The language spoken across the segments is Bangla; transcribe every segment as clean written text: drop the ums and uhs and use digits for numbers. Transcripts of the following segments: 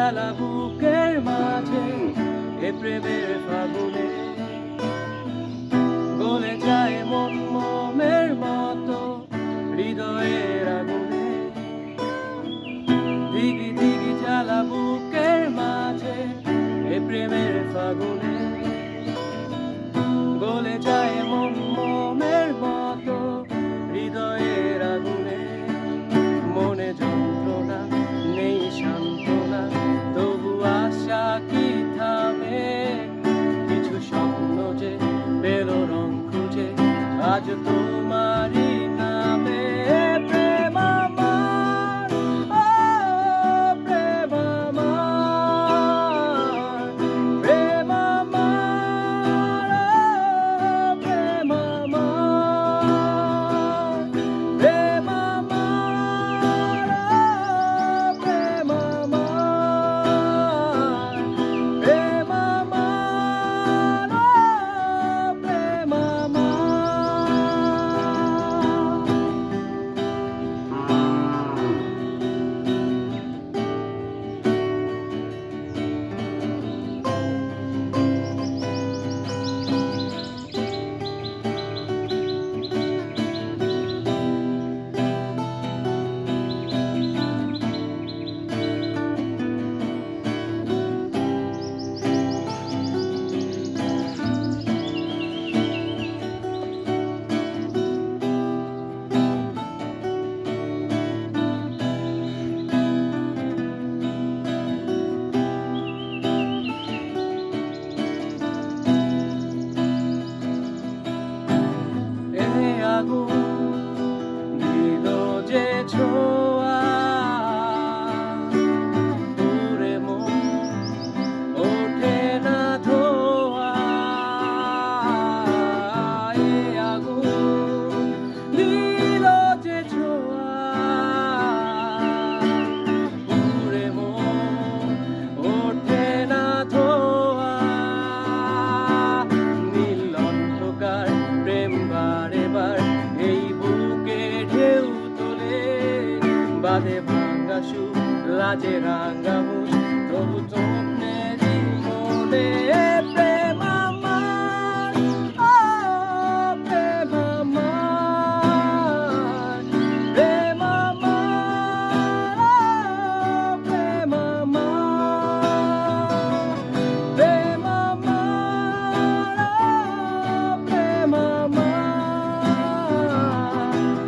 জ্বালা বুকের মাঝে এ প্রেমের ফাগুনে গলে যায় মন মোমের মতো হৃদয়ের আগুনে। দিগি দিগি জ্বালা বুকের মাঝে এ প্রেমের ফাগুনে গলে যায় মন মোমের মতো হৃদয়ের আগুনে। মনে যন্ত্রণা নেই সান্ত্বনা, তবু আশা কি থামে? কিছু স্বপ্ন যে পেল রং খুঁজে আজ তোমারই নামে। প্রেম আমার, ও প্রেম আমার, প্রেম আমার, ও প্রেম আমার, প্রেম আমার, ও প্রেম আমার, প্রেম আমার, ও প্রেম আমার। আগুন দিল যে ছোঁয়া, পুরে মন ওঠে না ধোয়া। এ আগুন দিল যে ছোঁয়া, পুরে মন ওঠে না ধোয়া। নীল অন্ধকার প্রেম বারে বার এই বুকে ঢেউ তোলে, বাঁধে ভাঙ্গা সুর লাজে রাঙ্গা মুখ, তবু তোমারই মনে। প্রেম আমার, ও প্রেম আমার, প্রেম আমার, ও প্রেম আমার, প্রেম আমার, ও প্রেম আমার,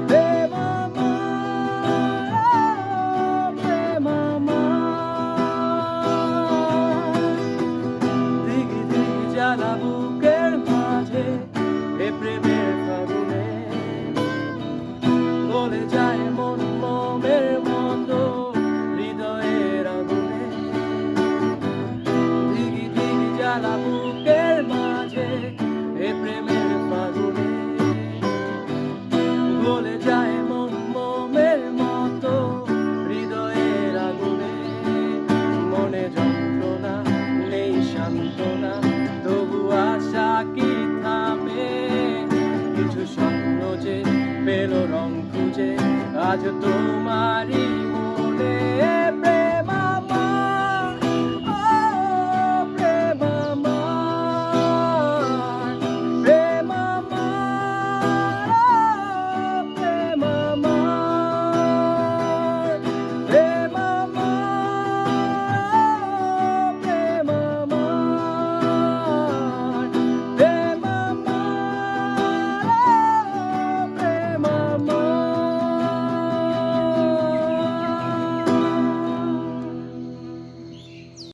প্রেম আমার, প্রেম আমার। দিগি দিগি জ্বালা বুকের মাঝে এ প্রেমের ফাগুনে গলে যায় মন মোমের মতো হৃদয়ের আগুনে। দিগি দিগি জ্বালা